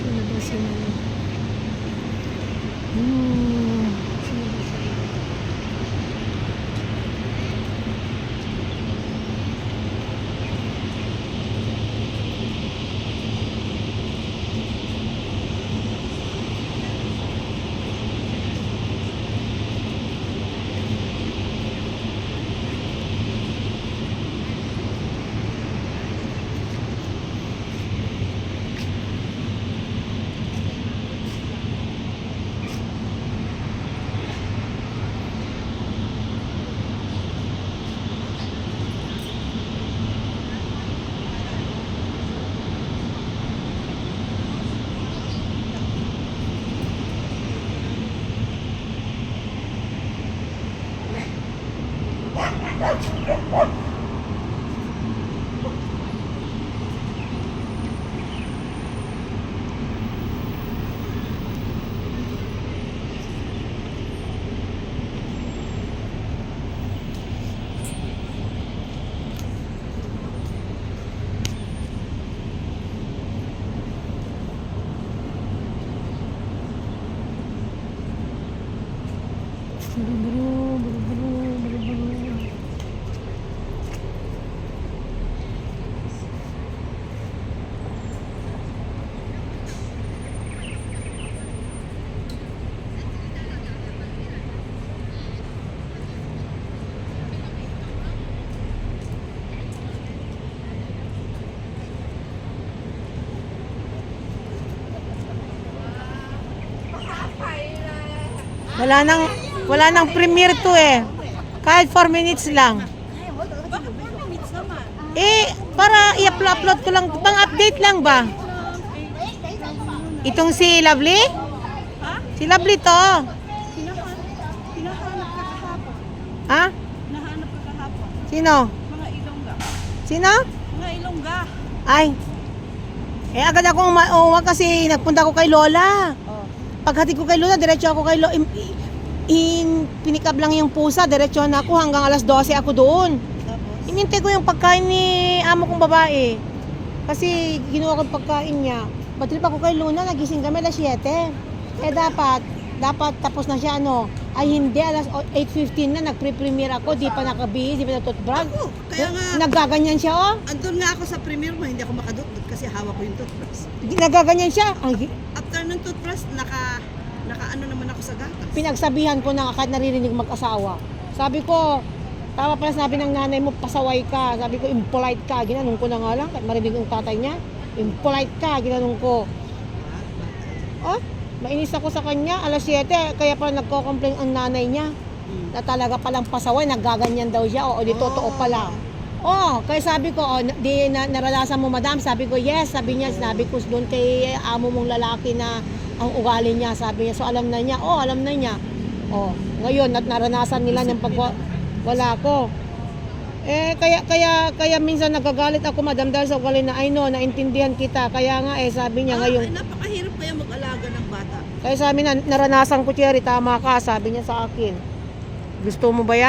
Sino ba sino? Sino ba sino? Buru-buru, buru-buru, buru-buru. Wala nang premiere to eh. Kahit 4 minutes lang. Bakit 4 minutes naman? Para i-upload ko lang, pang-update lang ba? Itong si Lovely? Ha? Si Lovely to. Hinahanap ka kahapon. Ha? Hinahanap ka kahapon. Sino? Mga Ilongga. Sino? Mga Ilongga. Ay. Agad akong mauwa kasi nagpunta ko kay Lola. Oh. Paghatid ko kay Lola, diretso ako kay Lola. Pinikab lang yung pusa, diretso na ako hanggang alas 12 ako doon. Tapos? Inintay ko yung pagkain ni amo kong babae. Kasi ginawa ko yung pagkain niya. Patrip ako kay Luna, nagising kami alas 7. Dapat tapos na siya Ay hindi, alas 8:15 na, nagpre-premiere ako, di pa nakabihis, di pa na-toothbrush. Ako, kaya nga, Nagaganyan siya andun nga ako sa premiere mo, hindi ako makadukduk kasi hawak ko yung toothbrush. Nagaganyan siya. After ng toothbrush, naka-ano naman ako sa gatas. Pinagsabihan ko na kahit naririnig mag-asawa. Sabi ko, tama pala sabi ng nanay mo, pasaway ka. Sabi ko, impolite ka. Ginanong ko na nga lang, kahit marinig yung tatay niya. Impolite ka, ginanong ko. Mainis ako sa kanya, alas 7, kaya pala nagko-complain ang nanay niya. Na talaga palang pasaway, naggaganyan daw siya, o di totoo pala. Kaya sabi ko, di naranasan mo madam? Sabi ko, yes. Sabi niya, sinabi ko doon kay amo mong lalaki na ang ugali niya. Sabi niya, so alam na niya. Alam na niya. Ngayon, naranasan nila ng wala ko. Kaya minsan nagagalit ako madam dahil sa ugali na, I know, naintindihan kita. Kaya nga sabi niya ngayon. Napakahirap kaya mag-alaga ng bata. Kaya sabi na, naranasan ko, Cherry, tama ka. Sabi niya sa akin. Gusto mo ba yan?